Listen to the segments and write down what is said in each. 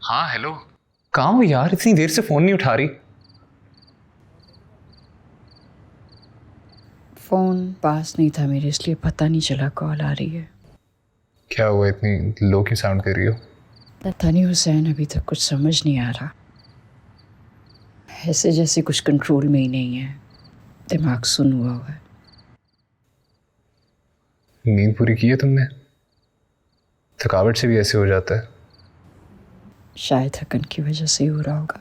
हाँ हेलो। कहाँ हो यार, इतनी देर से फोन नहीं उठा रही। फ़ोन पास नहीं था मेरे, इसलिए पता नहीं चला कॉल आ रही है। क्या हुआ, इतनी लो क्यों साउंड कर रही हो? पता नहीं हुसैन, अभी तक कुछ समझ नहीं आ रहा। ऐसे जैसे कुछ कंट्रोल में ही नहीं है, दिमाग सुन हुआ है। नींद पूरी की है तुमने? थकावट से भी ऐसे हो जाता है। शायद थकन की वजह से ही हो रहा होगा।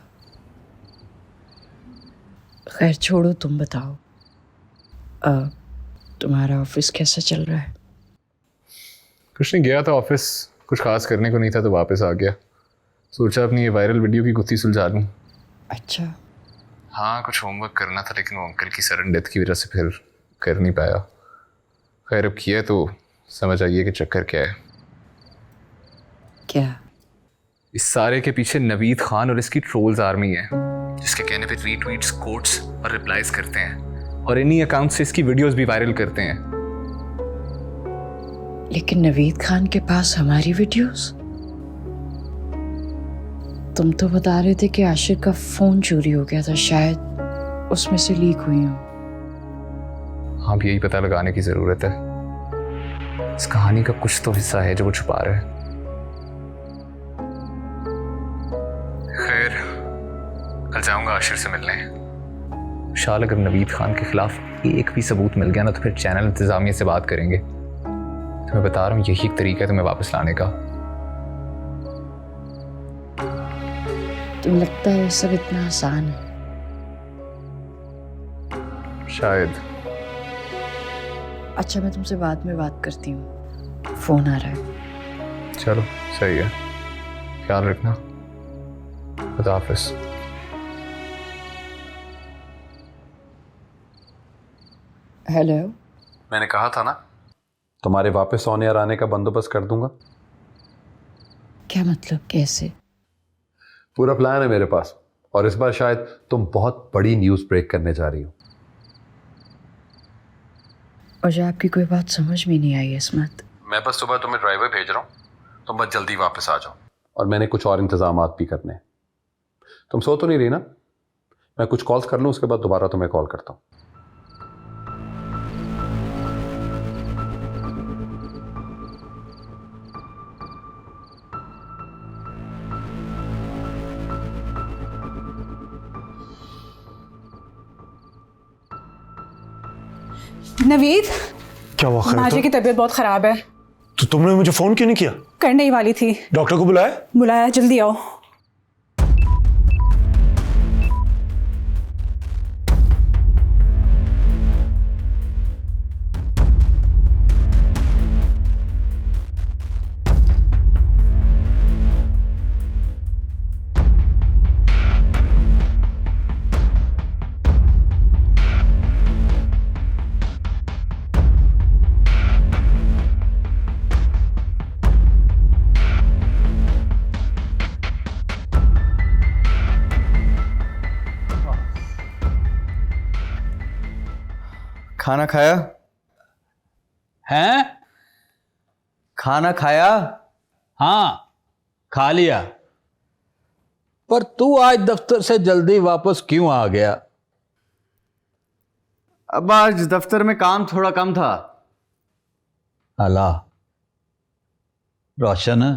खैर छोड़ो, तुम बताओ, तुम्हारा ऑफिस कैसा चल रहा है? कुछ नहीं, गया था ऑफिस, कुछ खास करने को नहीं था तो वापस आ गया। सोचा अपनी ये वायरल वीडियो की गुत्थी सुलझा लूँ। अच्छा। हाँ कुछ होमवर्क करना था, लेकिन वो अंकल की सडन डेथ की वजह से फिर कर नहीं पाया। खैर अब किया तो समझ आइए कि चक्कर क्या है। क्या? इस सारे के पीछे नवीद खान और इसकी ट्रोल्स आर्मी है, जिसके कहने पे रीट्वीट्स, कोट्स और रिप्लाईज करते हैं, और इन्हीं अकाउंट से इसकी वीडियोस भी वायरल करते हैं। लेकिन नवीद खान के पास हमारी वीडियोस? तुम तो बता रहे थे कि आशिक का फोन चोरी हो गया था, शायद उसमें से लीक हुई हो। हाँ भी यही पता लगाने की जरूरत है। इस कहानी का कुछ तो हिस्सा है जो वो छुपा रहे हैं। खैर कल जाऊंगा आशिर से मिलने। शाल अगर नवीद खान के खिलाफ एक भी सबूत मिल गया ना तो फिर चैनल इंतजामिया से बात करेंगे। तो मैं बता रहा हूँ यही एक तरीका है तुम्हें वापस लाने का। तुम्हें लगता है ये सब इतना आसान है? शायद। अच्छा, मैं तुमसे बाद में बात करती हूँ, फोन आ रहा है। चलो सही है, ख्याल रखना। खुदा हाफिज। हेलो। मैंने कहा था ना, तुम्हारे वापस आने और आने का बंदोबस्त कर दूंगा। क्या मतलब, कैसे? पूरा प्लान है मेरे पास, और इस बार शायद तुम बहुत बड़ी न्यूज़ ब्रेक करने जा रही हो। मुझे आपकी कोई बात समझ में नहीं आई इसमत। मैं बस सुबह तुम्हें ड्राइवर भेज रहा हूँ, तुम बस जल्दी वापस आ जाओ। और मैंने कुछ और इंतजामात भी करने हैं। तुम सो तो नहीं रही ना? मैं कुछ कॉल्स कर लूँ, उसके बाद दोबारा तुम्हें कॉल करता हूँ। नवीद, क्या हुआ? खैर माजी था? की तबीयत बहुत खराब है। तो तुमने मुझे फोन क्यों नहीं किया? करने ही वाली थी। डॉक्टर को बुलाया? बुलाया, जल्दी आओ। खाना खाया? हैं? खाना खाया? हाँ खा लिया। पर तू आज दफ्तर से जल्दी वापस क्यों आ गया? अब आज दफ्तर में काम थोड़ा कम था। अल्लाह, रोशन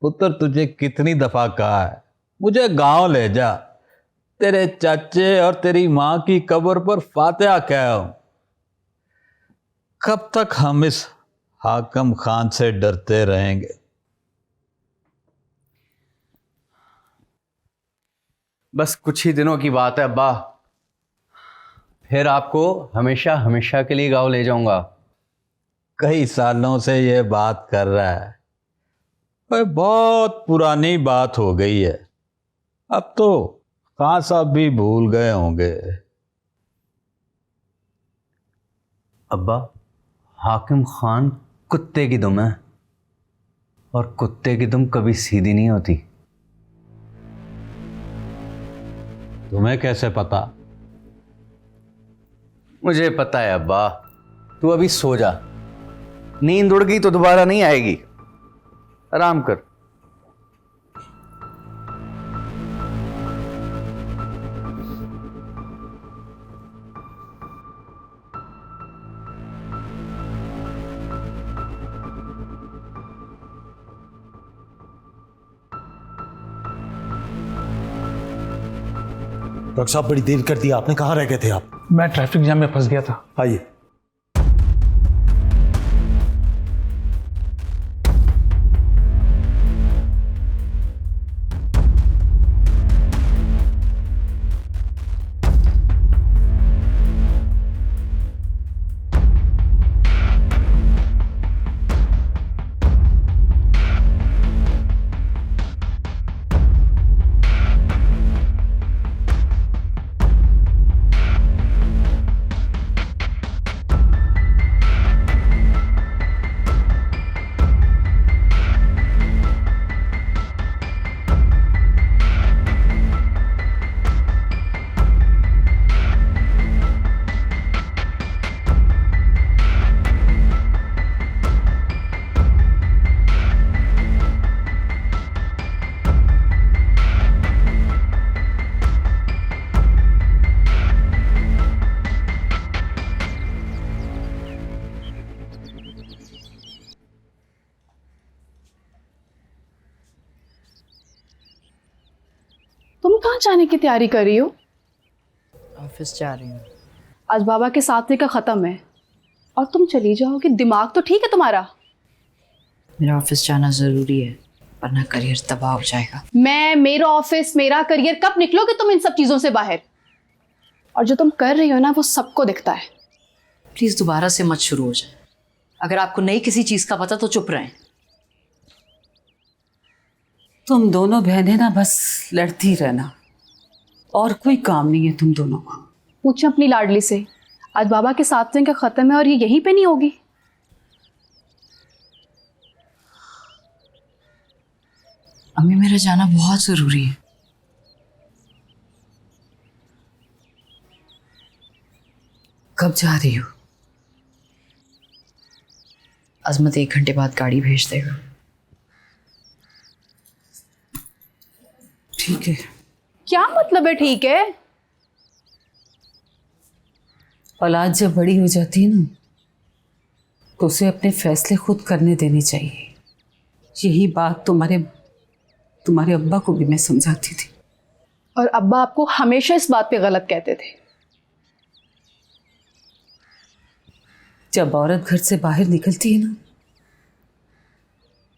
पुत्र, तुझे कितनी दफा कहा है मुझे गांव ले जा, तेरे चाचे और तेरी मां की कब्र पर फातिहा कहो। कब तक हम इस हाकिम खान से डरते रहेंगे? बस कुछ ही दिनों की बात है अब्बा, फिर आपको हमेशा हमेशा के लिए गांव ले जाऊंगा। कई सालों से ये बात कर रहा है, वह बहुत पुरानी बात हो गई है। अब तो खान साहब भी भूल गए होंगे। अब्बा, हाकिम खान कुत्ते की दुम है, और कुत्ते की दुम कभी सीधी नहीं होती। तुम्हें कैसे पता? मुझे पता है अब्बा, तू अभी सो जा, नींद उड़ गई तो दोबारा नहीं आएगी। आराम कर। डॉक्टर साहब बड़ी देर कर दी आपने, कहाँ रह गए थे आप? मैं ट्रैफिक जाम में फंस गया था। आइए। तुम कहाँ जाने की तैयारी कर रही हो? ऑफिस जा रही हूँ। आज बाबा के 7 का ख़त्म है और तुम चली जाओगे। दिमाग तो ठीक है तुम्हारा? मेरा ऑफिस जाना ज़रूरी है, वरना करियर तबाह हो जाएगा। मेरा ऑफिस, मेरा करियर, कब निकलोगे तुम इन सब चीज़ों से बाहर? और जो तुम कर रही हो ना, वो सबको दिखता है। प्लीज़ दोबारा से मत शुरू हो जाए। अगर आपको नहीं किसी चीज़ का पता तो चुप रहें। तुम दोनों बहनें ना बस लड़ती रहना, और कोई काम नहीं है तुम दोनों को। पूछे अपनी लाडली से, आज बाबा के 7 का ख़त्म है और ये यहीं पे नहीं होगी? अम्मी, मेरा जाना बहुत ज़रूरी है। कब जा रही हो? अजमत 1 घंटे बाद गाड़ी भेज देगा। ठीक है। क्या मतलब है ठीक है? औलाद जब बड़ी हो जाती है ना, तो उसे अपने फैसले खुद करने देने चाहिए। यही बात तुम्हारे अब्बा को भी मैं समझाती थी। और अब्बा आपको हमेशा इस बात पे गलत कहते थे। जब औरत घर से बाहर निकलती है ना,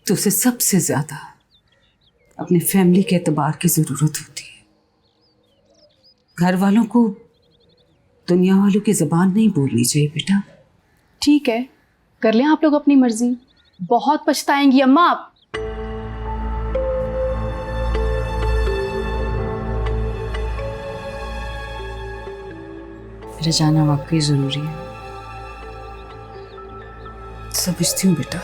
तो उसे सबसे ज्यादा अपने फैमिली के एतबार की जरूरत होती है। घर वालों को दुनिया वालों की जबान नहीं बोलनी चाहिए बेटा। ठीक है, कर लें आप लोग अपनी मर्जी। बहुत पछताएंगी अम्मा आप। मेरा जाना वाकई ज़रूरी है। समझती हूँ बेटा।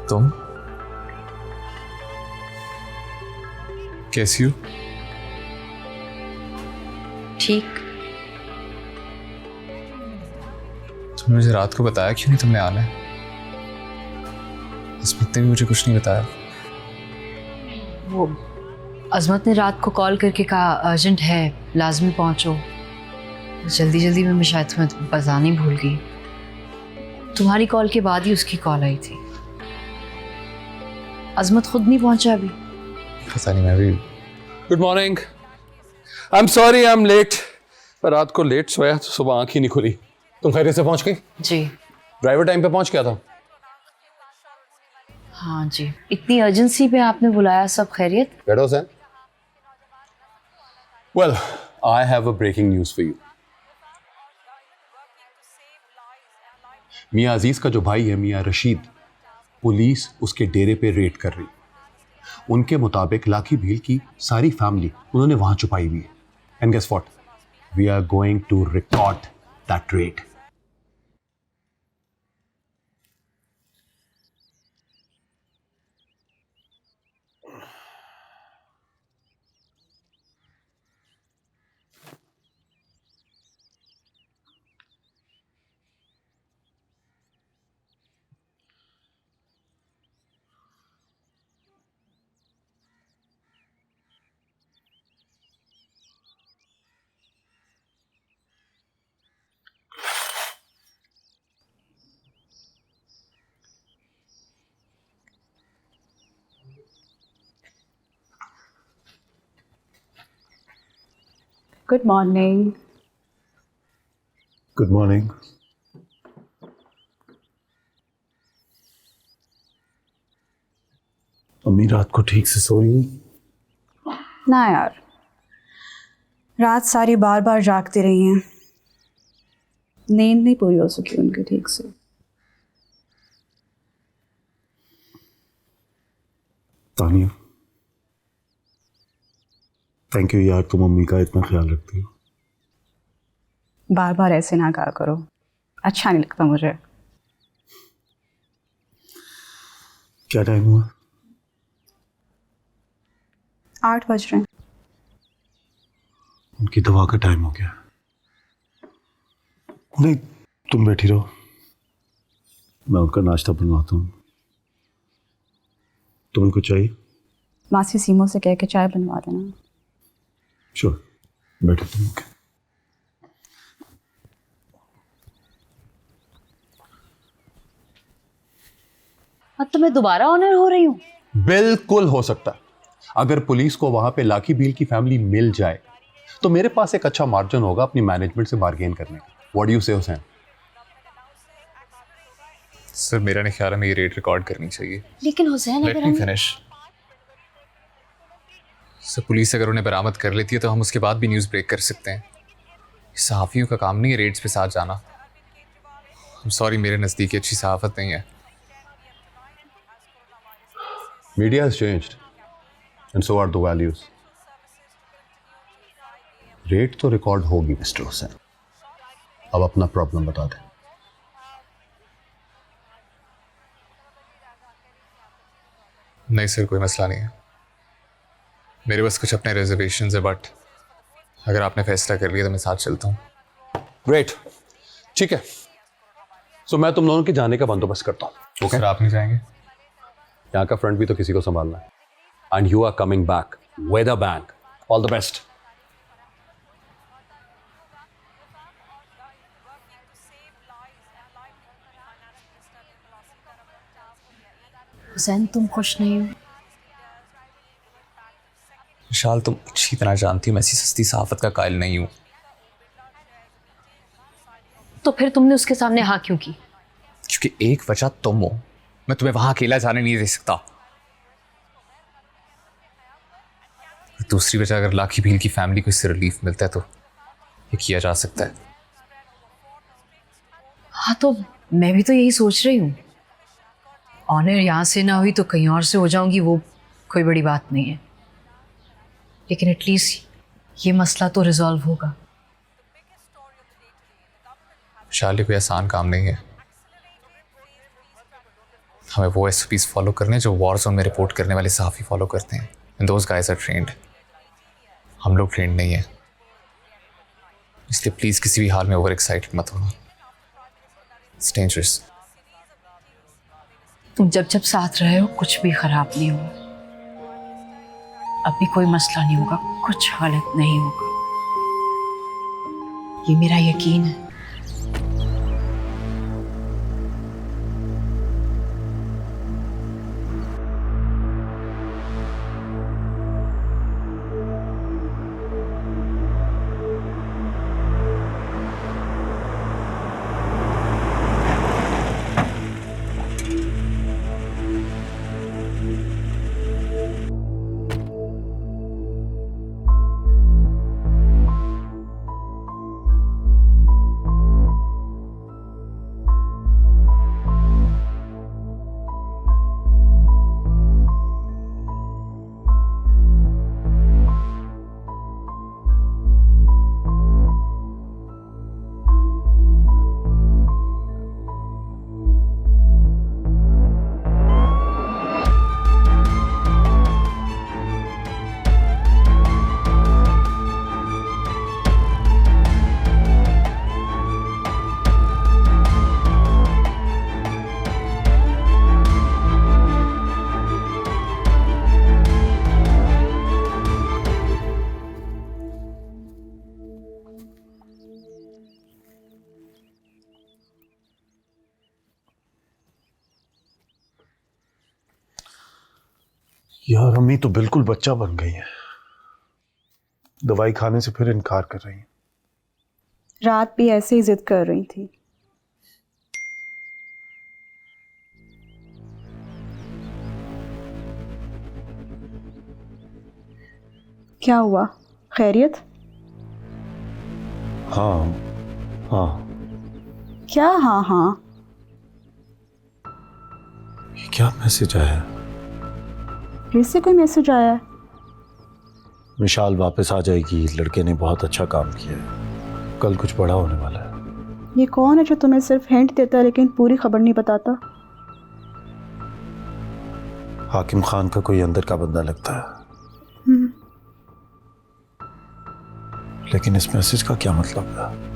तुम कैसी हो? ठीक। तुमने मुझे रात को बताया क्यों नहीं तुमने आना है? अजमत ने भी मुझे कुछ नहीं बताया। वो अजमत ने रात को कॉल करके कहा अर्जेंट है, लाजमी पहुंचो। जल्दी जल्दी में मैं शायद तुम्हें बताना ही भूल गई। तुम्हारी कॉल के बाद ही उसकी कॉल आई थी। अजमत खुद नहीं पहुंचा अभी। पता नहीं, मैं भी। Good morning. I am sorry I am late. पर रात को लेट सोया तो सुबह आंख ही नहीं खुली। तुम खैरियत से पहुंच गई? जी ड्राइवर टाइम पे पहुंच गया था? हाँ जी। इतनी अर्जेंसी पे आपने बुलाया, सब खैरियत? बैठो Sain. Well, I have a breaking news for you. मियां अजीज का जो भाई है मियां रशीद, पुलिस उसके डेरे पे रेड कर रही। उनके मुताबिक लाकी भील की सारी फैमिली उन्होंने वहां छुपाई हुई है। And guess what, we are going to record that raid. Good morning. Good morning. अम्मी रात को ठीक से सो रही? ना यार, रात सारी बार बार जागती रही हैं, नींद नहीं पूरी हो सकी उनकी ठीक से। तानिया, थैंक यू यार, तुम अम्मी का इतना ख्याल रखती हो। बार बार ऐसे ना कहा करो, अच्छा नहीं लगता मुझे। क्या टाइम हुआ? 8 बज रहे हैं। उनकी दवा का टाइम हो गया। नहीं, तुम बैठी रहो, मैं उनका नाश्ता बनवाता हूँ। तुम्हें कुछ चाहिए? मासी सीमो से कह के चाय बनवा देना। श्योर, बैठो तुम। ओके। अब तो मैं दोबारा ऑनर हो रही हूँ। बिल्कुल हो सकता है। अगर पुलिस को वहां पे लाकी भील की फैमिली मिल जाए तो मेरे पास एक अच्छा मार्जिन होगा अपनी मैनेजमेंट से बार्गेन करने का। व्हाट डू यू से हुसैन? सर मेरा नहीं ख्याल है ये रेट रिकॉर्ड करनी चाहिए। लेकिन हुसैन लेट अगर मी हम फिनिश। सर पुलिस अगर उन्हें बरामद कर लेती है तो हम उसके बाद भी न्यूज़ ब्रेक कर सकते हैं। सहाफ़ियों का काम नहीं है रेट्स पे साथ जाना। सॉरी, मेरे नज़दीक अच्छी सहाफ़त नहीं है। Media has changed and so are the values. Rate तो रिकॉर्ड होगी मिस्टर हुसैन। अब अपना प्रॉब्लम बता दें। नहीं सर, कोई मसला नहीं है। मेरे पास कुछ अपने रिजर्वेशंस है, बट अगर आपने फैसला कर लिया तो मैं साथ चलता हूँ। ग्रेट, ठीक है। सो मैं तुम दोनों के जाने का बंदोबस्त करता हूँ। सर आप नहीं जाएंगे? यहाँ का फ्रंट भी तो किसी को संभालना है। And you are coming back with a bang. All the best. Hussain तुम खुश नहीं हो? विशाल, तुम अच्छी तरह जानती हो मैं ऐसी सस्ती सहाफत का कायल नहीं हूँ। तो फिर तुमने उसके सामने हाँ क्यों की? क्योंकि एक वजह तुम हो, मैं तुम्हें वहां अकेला जाने नहीं दे सकता। दूसरी वजह, अगर लाकी भील की फैमिली को इससे रिलीफ मिलता है तो ये किया जा सकता है। हाँ तो मैं भी तो यही सोच रही हूँ। ऑनर यहाँ से ना हुई तो कहीं और से हो जाऊंगी, वो कोई बड़ी बात नहीं है, लेकिन एटलीस्ट ये मसला तो रिजॉल्व होगा। शाली कोई आसान काम नहीं है। हमें वो SOPs फॉलो करने जो वॉर जोन में रिपोर्ट करने वाले सहाफ़ी फॉलो करते हैं। And those guys are trend. हम लोग ट्रेंड नहीं है, इसलिए प्लीज़ किसी भी हाल में ओवर एक्साइटेड मत होना। It's dangerous. तुम जब जब साथ रहे हो कुछ भी खराब नहीं हुआ। अभी कोई मसला नहीं होगा, कुछ गलत नहीं होगा, ये मेरा यकीन है। यार अम्मी तो बिल्कुल बच्चा बन गई है। दवाई खाने से फिर इनकार कर रही हैं। रात भी ऐसे ही जिद कर रही थी। क्या हुआ, खैरियत? हाँ हाँ। क्या हाँ हाँ? ये क्या मैसेज आया? फिर से कोई मैसेज आया है? विशाल वापस आ जाएगी, लड़के ने बहुत अच्छा काम किया है, कल कुछ बड़ा होने वाला है। ये कौन है जो तुम्हें सिर्फ हिंट देता है लेकिन पूरी खबर नहीं बताता? हाकिम खान का कोई अंदर का बंदा लगता है। लेकिन इस मैसेज का क्या मतलब है?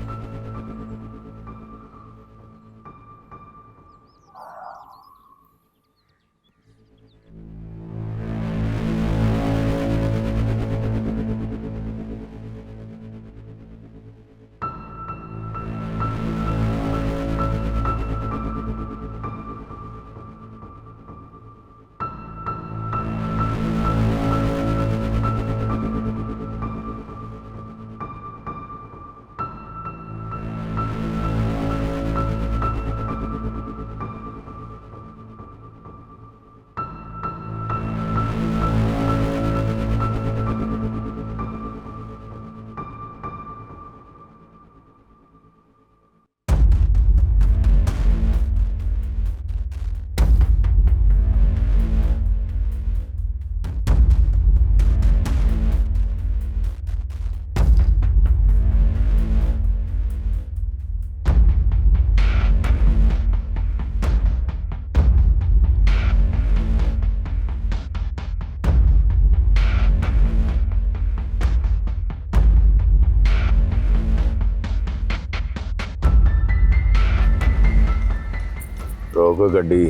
रोको गड्डी।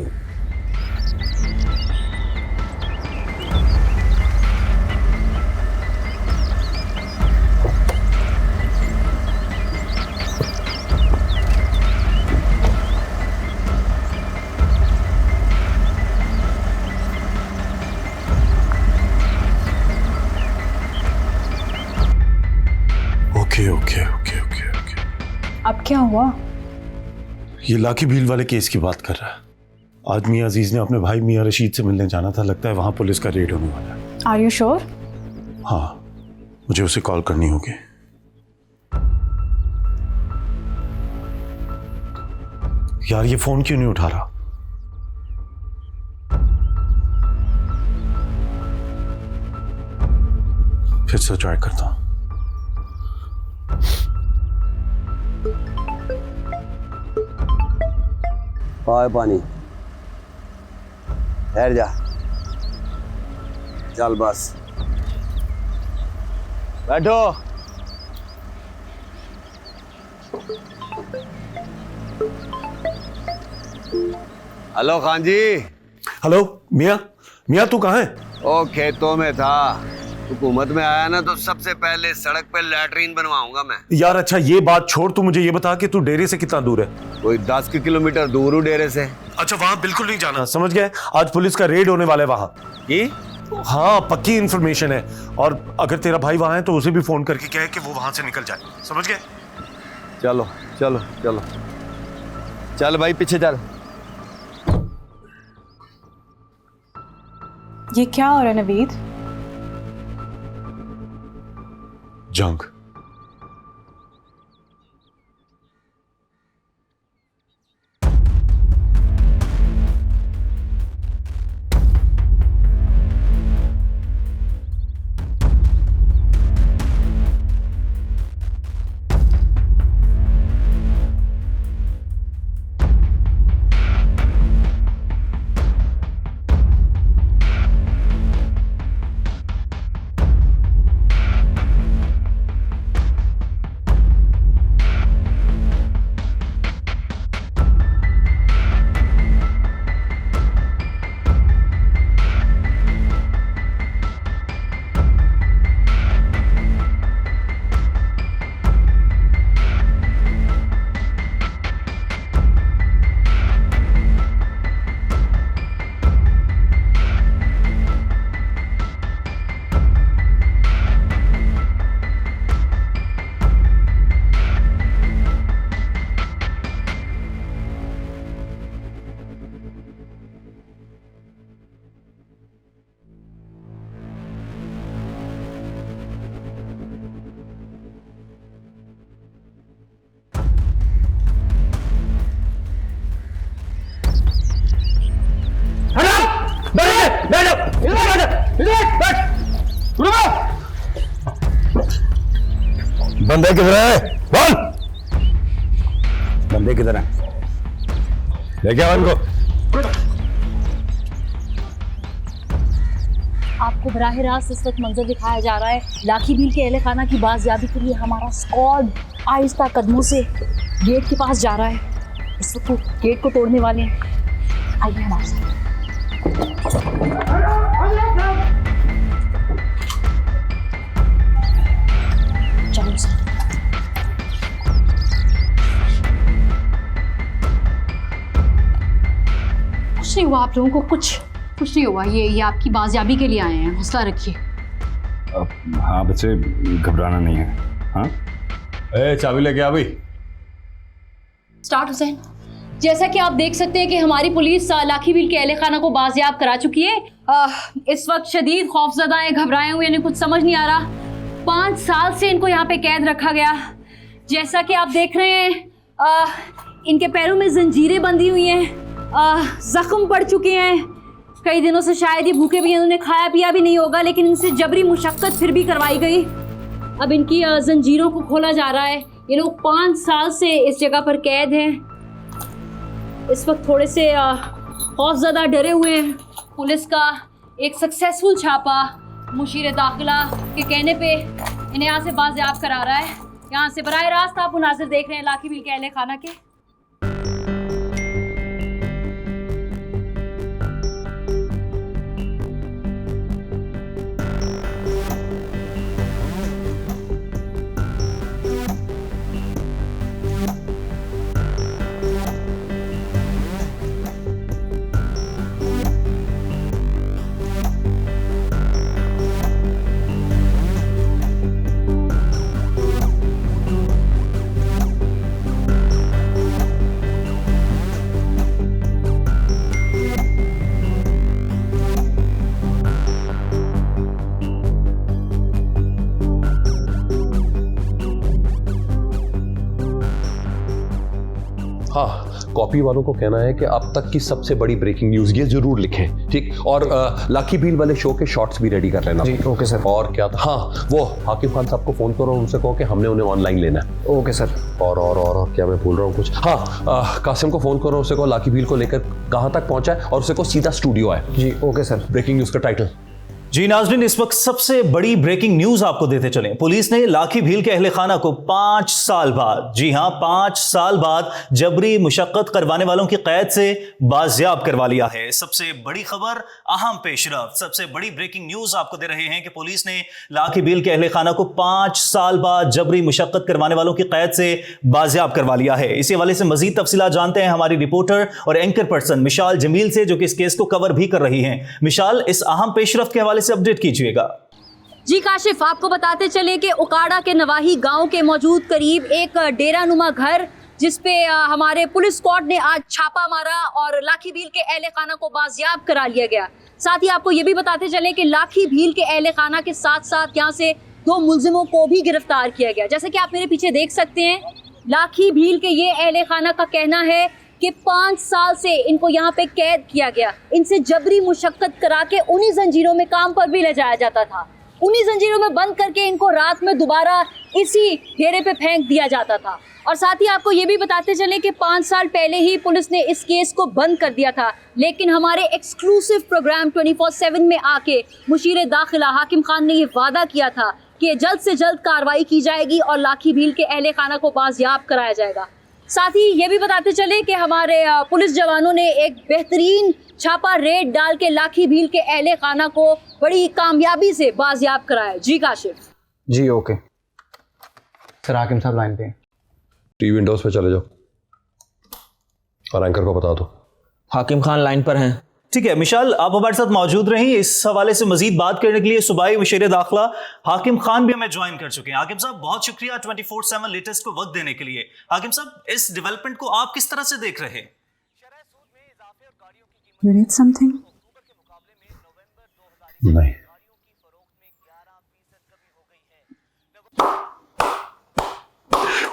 Okay okay okay okay okay. अब क्या हुआ? ये लाकी भील वाले केस की बात कर रहा है। आज मियां अजीज ने अपने भाई मियां रशीद से मिलने जाना था, लगता है वहां पुलिस का रेड होने वाला है। Are you sure? हाँ, मुझे उसे कॉल करनी होगी। यार ये फोन क्यों नहीं उठा रहा? फिर से ट्राई करता हूं। पानी ठहर जा, चल बस बैठो। हेलो खान जी। हेलो मियां, मियां तू कहाँ है? ओ खेतों में था। हुकूमत में आया ना तो सबसे पहले सड़क पे लैट्रीन बनवाऊंगा मैं। यार अच्छा ये बात छोड़, तू मुझे ये बता कि तू डेरे से कितना दूर है? कोई 10 किलोमीटर दूर हूँ डेरे से। अच्छा वहां बिल्कुल नहीं जाना, समझ गए? आज पुलिस का रेड होने वाला है वहां। की? हाँ पक्की इन्फॉर्मेशन है, और अगर तेरा भाई वहां है तो उसे भी फोन करके कहे कि वो वहां से निकल जाए, समझ गए? चलो चलो चलो चल भाई पीछे चल। ये क्या हो रहा है नवीद? जंग। बंदे किधर है? बोल। बंदे किधर हैं? लेके आओ इनको। आपको बराह रास्त इस वक्त मंजर दिखाया जा रहा है लाखी भील के अहले खाना की बाजियाबी के लिए हमारा स्क्वाड आहिस्ता कदमों से गेट के पास जा रहा है। इस वक्त वो गेट को तोड़ने वाले हैं। आइए हमारे साथ। चलो सर। कुछ नहीं हुआ आप लोगों को, कुछ नहीं हुआ। ये आपकी बाजियाबी के लिए आए हैं, हौसला रखिए। हाँ बच्चे, घबराना नहीं है। हाँ चाबी लेके आ भाई। स्टार्ट हुसैन। जैसा कि आप देख सकते हैं कि हमारी पुलिस लाखी भील के अहले खाना को बाजियाब करा चुकी है। इस वक्त शदीद खौफजदा है, घबराए हुए, इन्हें कुछ समझ नहीं आ रहा। 5 साल से इनको यहाँ पे कैद रखा गया। जैसा कि आप देख रहे हैं इनके पैरों में जंजीरें बंधी हुई हैं, जख्म पड़ चुके हैं। कई दिनों से शायद ये भूखे भी हैं, उन्होंने खाया पिया भी नहीं होगा, लेकिन इनसे जबरी मुशक्कत फिर भी करवाई गई। अब इनकी जंजीरों को खोला जा रहा है। ये लोग 5 साल से इस जगह पर कैद हैं। इस वक्त थोड़े से खौफज़दा डरे हुए हैं। पुलिस का एक सक्सेसफुल छापा मुशीर दाखिला के कहने पे इन्हें यहाँ से बाजियाब करा रहा है। यहाँ से बराह रास्त आप मुनाज़िर देख रहे हैं लाखी भील के अहले खाना के। हाँ, कॉपी वालों को कहना है कि अब तक की सबसे बड़ी ब्रेकिंग न्यूज़ ये जरूर लिखें, ठीक। और लाखी भील वाले शो के शॉर्ट्स भी रेडी कर लेना। जी ओके सर। और क्या था, हाँ वो हाकिम खान साहब को फ़ोन करो, उनसे कहो कि हमने उन्हें ऑनलाइन लेना है। Okay sir. और क्या मैं भूल रहा हूँ कुछ? हाँ, कासिम को फ़ोन करो, उसे कहो लाखी भील को लेकर कहाँ तक पहुँचा है और उसे कहो सीधा स्टूडियो आए। जी ओके सर। ब्रेकिंग न्यूज़ का टाइटल। जी नाज़रीन, इस वक्त सबसे बड़ी ब्रेकिंग न्यूज आपको देते चलें। पुलिस ने लाखी भील के अहले खाना को 5 साल बाद, जी हां 5 साल बाद, जबरी मुशक्कत करवाने वालों की कैद से बाजियाब करवा लिया है। सबसे बड़ी खबर, अहम पेशरफ्त, सबसे बड़ी ब्रेकिंग न्यूज आपको दे रहे हैं कि पुलिस ने लाखी भील के अहले खाना को 5 साल बाद जबरी मुशक्कत करवाने वालों की कैद से बाजियाब करवा लिया है। इसी हवाले से मजीद तफसीलात जानते हैं हमारी रिपोर्टर और एंकर पर्सन मिशाल जमील से, जो कि इस केस को कवर भी कर रही हैं। मिशाल, इस अहम पेशरफ्त के हवाले से अपडेट कीजिएगा। जी काशिफ, आपको बताते चले कि उकाड़ा के नवाही गांव के मौजूद करीब एक डेरा नुमा घर, जिसपे हमारे पुलिस स्क्वाड ने आज छापा मारा और लाखी भील के अहले खाना को बाजियाब करा लिया गया। साथ ही आपको ये भी बताते चले कि लाखी भील के अहले खाना के साथ साथ यहाँ से 2 मुलजिमों को भी गिरफ्तार किया गया। जैसे कि आप मेरे पीछे देख सकते हैं, लाखी भील के ये अहले खाना का कहना है कि 5 साल से इनको यहाँ पे कैद किया गया। इनसे जबरी मुशक्कत करा के उन्हीं जंजीरों में काम पर भी ले जाया जाता था। उन्हीं जंजीरों में बंद करके इनको रात में दोबारा इसी घेरे पे फेंक दिया जाता था। और साथ ही आपको ये भी बताते चले कि 5 साल पहले ही पुलिस ने इस केस को बंद कर दिया था, लेकिन हमारे एक्सक्लूसिव प्रोग्राम 24/7 में आके मुशीर दाखिला हाकिम खान ने ये वादा किया था कि जल्द से जल्द कार्रवाई की जाएगी और लाखी भील के अहले खाना को बाजियाब कराया जाएगा। साथ ही ये भी बताते चले कि हमारे पुलिस जवानों ने एक बेहतरीन छापा रेड डाल के लाखी भील के अहले खाना को बड़ी कामयाबी से बाजियाब कराया। जी काशिफ। जी ओके सर। हाकिम साहब लाइन पे हैं। टीवी विंडोज पे चले जाओ और एंकर को बता दो। हाकिम खान लाइन पर हैं। ठीक है मिशाल, आप हमारे साथ मौजूद रहीं। इस हवाले से मजीद बात करने के लिए सूबाई मुशीर दाखिला हाकिम खान भी हमें ज्वाइन कर चुके हैं। हाकिम साहब, बहुत शुक्रिया 24/7 लेटेस्ट को वक्त देने के लिए। हाकिम साहब, इस डेवलपमेंट को आप किस तरह से देख रहे हैं? You need something? नहीं।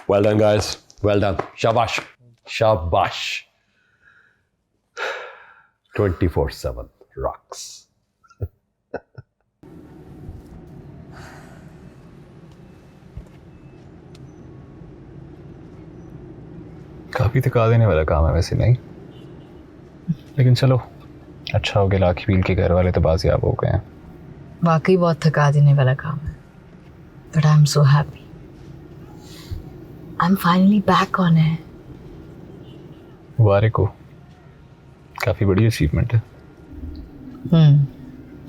Well done guys, well done. शाबाश, शाबाश। 24/7 rocks. काफ़ी थका देने वाला काम है वैसे, नहीं? लेकिन चलो, अच्छा हो गया लाखी भील के घर वाले तो बाजियाब हो गए हैं। वाकई बहुत थका देने वाला काम है, but I am so happy. I am finally back on है। मुबारक हो, काफ़ी बड़ी अचीवमेंट है।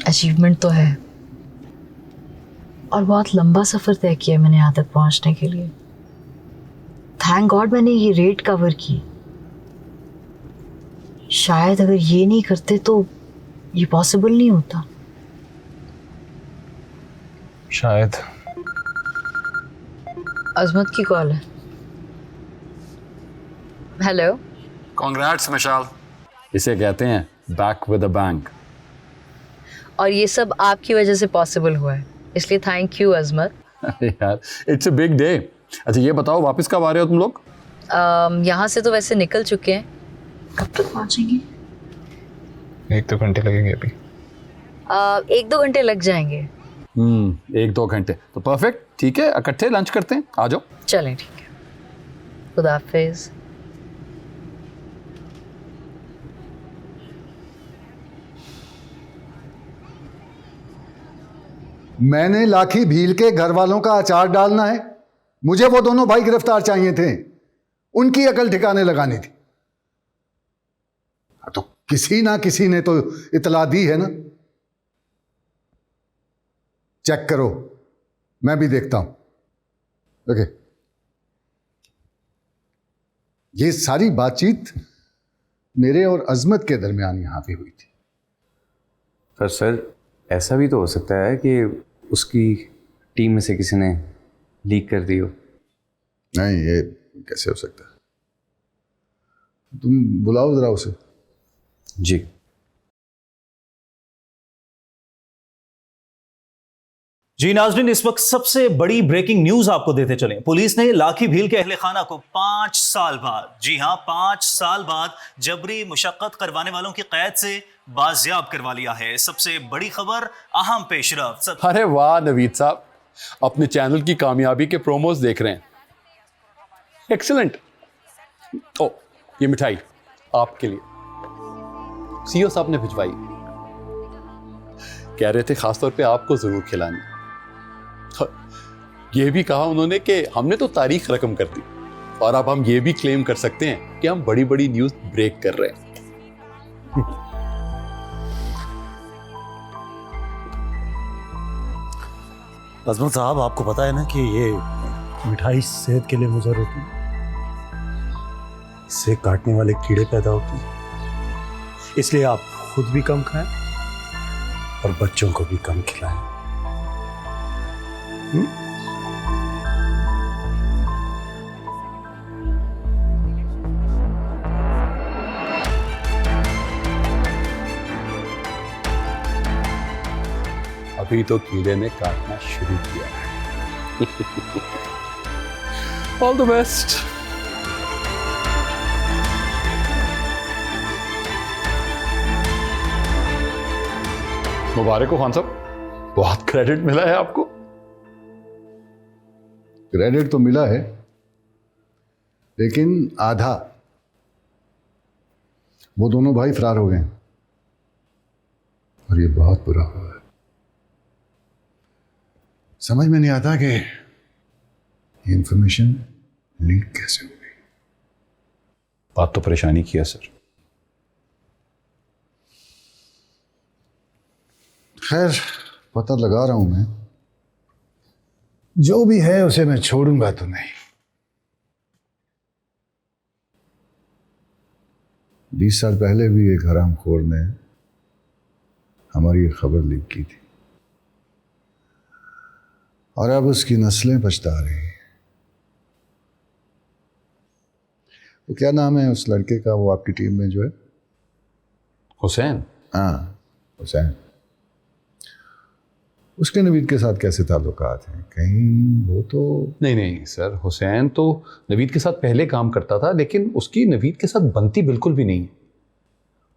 अचीवमेंट तो है, और बहुत लंबा सफ़र तय किया मैंने यहाँ तक पहुँचने के लिए। थैंक गॉड मैंने ये रेड कवर की। शायद अगर ये नहीं करते तो ये पॉसिबल नहीं होता। शायद। अजमत की कॉल है। हेलो। कांग्रेट्स मिशाल, इसे कहते हैं बैक विद अ बैंक। और ये सब आपकी वजह से पॉसिबल हुआ है, इसलिए थैंक यू अजमत। यार इट्स अ बिग डे। अच्छा ये बताओ, वापस कब आ रहे हो तुम लोग? यहाँ से तो वैसे निकल चुके हैं। कब तक पहुँचेंगे? 1-2 घंटे लगेंगे अभी। 1-2 घंटे लग जाएंगे। 1-2 घंटे तो परफेक्ट, ठीक है, इकट्ठे लंच करते हैं, आ जाओ। चलें, ठीक है, खुदा हाफिज। मैंने लाखी भील के घर वालों का अचार डालना है। मुझे वो दोनों भाई गिरफ्तार चाहिए थे, उनकी अकल ठिकाने लगानी थी। तो किसी ना किसी ने तो इतला दी है ना। चेक करो, मैं भी देखता हूं। ओके। ये सारी बातचीत मेरे और अजमत के दरमियान यहां पे हुई थी। पर सर ऐसा भी तो हो सकता है कि उसकी टीम में से किसी ने लीक कर दी हो। नहीं, ये कैसे हो सकता है? तुम बुलाओ जरा उसे। जी। जी नाज़रीन, इस वक्त सबसे बड़ी ब्रेकिंग न्यूज आपको देते चलें। पुलिस ने लाखी भील के अहले खाना को 5 साल बाद, जी हां 5 साल बाद, जबरी मुशक्कत करवाने वालों की कैद से बाजियाब करवा लिया है। सबसे बड़ी खबर, अहम पेशरफ। अरे वाह नवीद साहब, अपने चैनल की कामयाबी के प्रोमोज देख रहे हैं। एक्सीलेंट। ओ, ये मिठाई आपके लिए सीओ साहब ने भिजवाई। कह रहे थे खासतौर पे आपको जरूर खिलानी। ये भी कहा उन्होंने कि हमने तो तारीख रकम कर दी, और अब हम ये भी क्लेम कर सकते हैं कि हम बड़ी बड़ी न्यूज ब्रेक कर रहे हैं। अजमत साहब, आपको पता है ना कि ये मिठाई सेहत के लिए मुज़र होती है। इससे काटने वाले कीड़े पैदा होते हैं। इसलिए आप खुद भी कम खाएं और बच्चों को भी कम खिलाएं। अभी तो कीड़े ने काटना शुरू किया है। All the best. मुबारक हो खान साहब, बहुत क्रेडिट मिला है आपको। क्रेडिट तो मिला है, लेकिन आधा। वो दोनों भाई फरार हो गए और ये बहुत बुरा हुआ है। समझ में नहीं आता कि ये इंफॉर्मेशन लीक कैसे हो गई। बात तो परेशानी की है सर। खैर, पता लगा रहा हूं मैं। जो भी है उसे मैं छोड़ूंगा तो नहीं। 20 साल पहले भी एक हरामखोर ने हमारी ये खबर लीक की थी, और अब उसकी नस्लें पछता रही हैं। वो क्या नाम है उस लड़के का, वो आपकी टीम में जो है? हुसैन। हाँ, हुसैन। उसके नवीद के साथ कैसे ताल्लुकात हैं? कहीं वो तो नहीं सर, हुसैन तो नवीद के साथ पहले काम करता था, लेकिन उसकी नवीद के साथ बनती बिल्कुल भी नहीं है।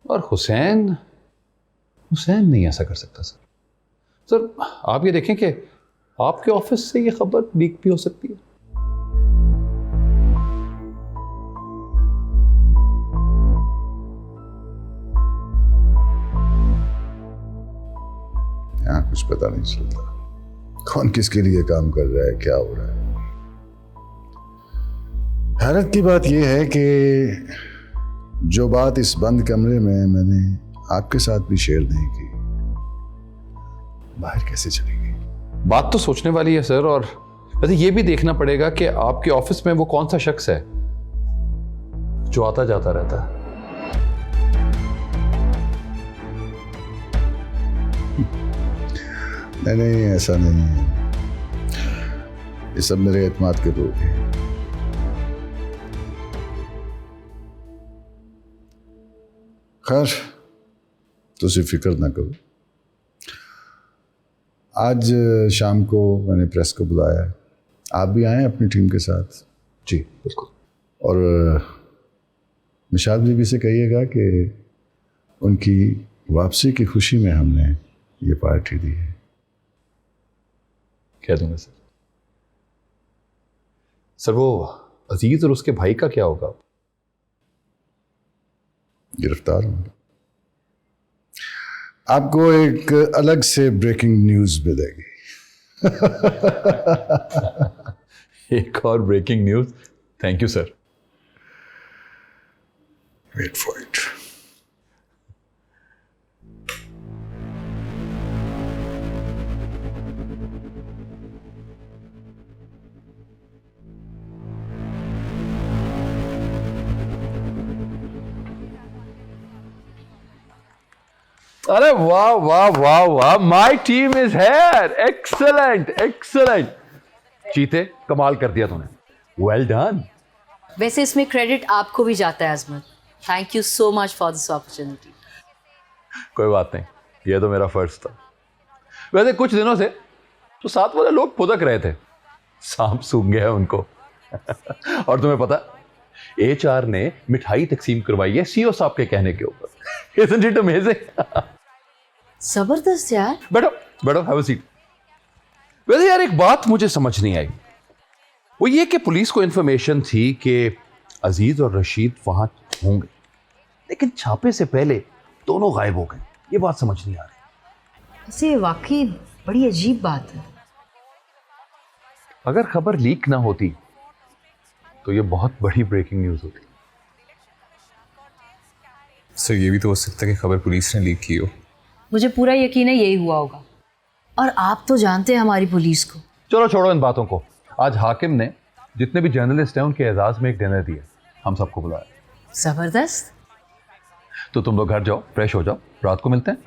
और हुसैन नहीं ऐसा कर सकता सर। सर आप ये देखें कि आपके ऑफिस से ये खबर लीक भी हो सकती है। कुछ पता नहीं चलता कौन किसके लिए काम कर रहा है, क्या हो रहा है। हैरत की बात यह है कि जो बात इस बंद कमरे में मैंने आपके साथ भी शेयर नहीं की, बाहर कैसे चलेगी? बात तो सोचने वाली है सर, और वैसे ये भी देखना पड़ेगा कि आपके ऑफिस में वो कौन सा शख्स है जो आता जाता रहता है। नहीं, ऐसा नहीं है। ये सब मेरे एतमाद के लोग हैं। खैर, तुझे फिक्र ना करो। आज शाम को मैंने प्रेस को बुलाया है, आप भी आए अपनी टीम के साथ। जी बिल्कुल। और निशात बीबी से कहिएगा कि उनकी वापसी की खुशी में हमने ये पार्टी दी है। कह दूंगा सर। सर वो अजीज और उसके भाई का क्या होगा? गिरफ्तार होंगे। आपको एक अलग से ब्रेकिंग न्यूज मिलेगी। एक और breaking news. Thank you sir. Wait for it. अरे वाह वाह वाह वाह, my team is here. Excellent excellent. चीते, कमाल कर दिया तूने। Well done. वैसे इसमें क्रेडिट आपको भी जाता है Azmat. Thank you so much for this opportunity. कोई बात नहीं, ये तो मेरा फर्ज था। वैसे कुछ दिनों से तो साथ वाले लोग फुदक रहे थे, सांप सूंघ गया उनको। और तुम्हें पता, HR ने मिठाई तकसीम करवाई है CEO साहब के कहने के ऊपर। Isn't it amazing? जबरदस्त यार। बैठो बैठो, हैव अ सीट। वैसे यार एक बात मुझे समझ नहीं आई, वो ये कि पुलिस को इन्फॉर्मेशन थी कि अजीज और रशीद वहां होंगे, लेकिन छापे से पहले दोनों गायब हो गए। ये बात समझ नहीं आ रही। इसे वाकई बड़ी अजीब बात है। अगर खबर लीक ना होती तो ये बहुत बड़ी ब्रेकिंग न्यूज होती। सर ये भी तो हो सकता है कि खबर पुलिस ने लीक की हो। मुझे पूरा यकीन है यही हुआ होगा, और आप तो जानते हैं हमारी पुलिस को। चलो छोड़ो इन बातों को। आज हाकिम ने जितने भी जर्नलिस्ट हैं उनके एजाज में एक डिनर दिया, हम सबको बुलाया। जबरदस्त। तो तुम लोग घर जाओ, फ्रेश हो जाओ, रात को मिलते हैं।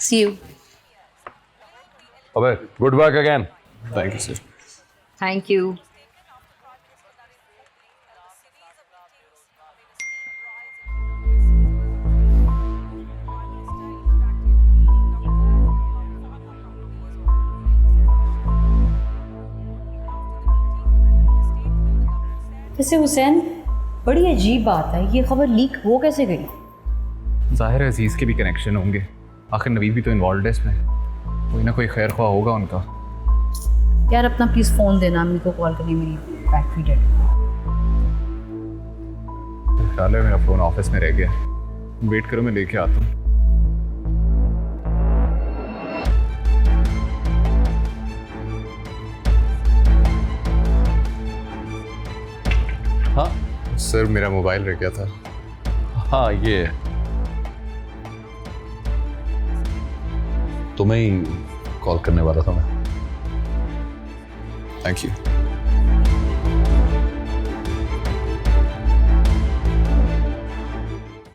सी यू। अबे good work again. Thank you sir. Thank you. वैसे हुसैन, बड़ी अजीब बात है, ये खबर लीक हो कैसे गई? जाहिर है अजीज़ के भी कनेक्शन होंगे, आखिर नवीद भी तो इन्वॉल्व है इसमें। कोई ना कोई खैर ख्वाह होगा उनका। यार अपना प्लीज़ फ़ोन देना, मेरे को कॉल करनी, मेरी बैटरी डेड। ख्याल है मेरा फ़ोन ऑफिस में रह गया। वेट करो, मैं लेके आता हूँ। हाँ सर, मेरा मोबाइल रह गया था। हाँ ये तुम्हें ही कॉल करने वाला था मैं। Thank you.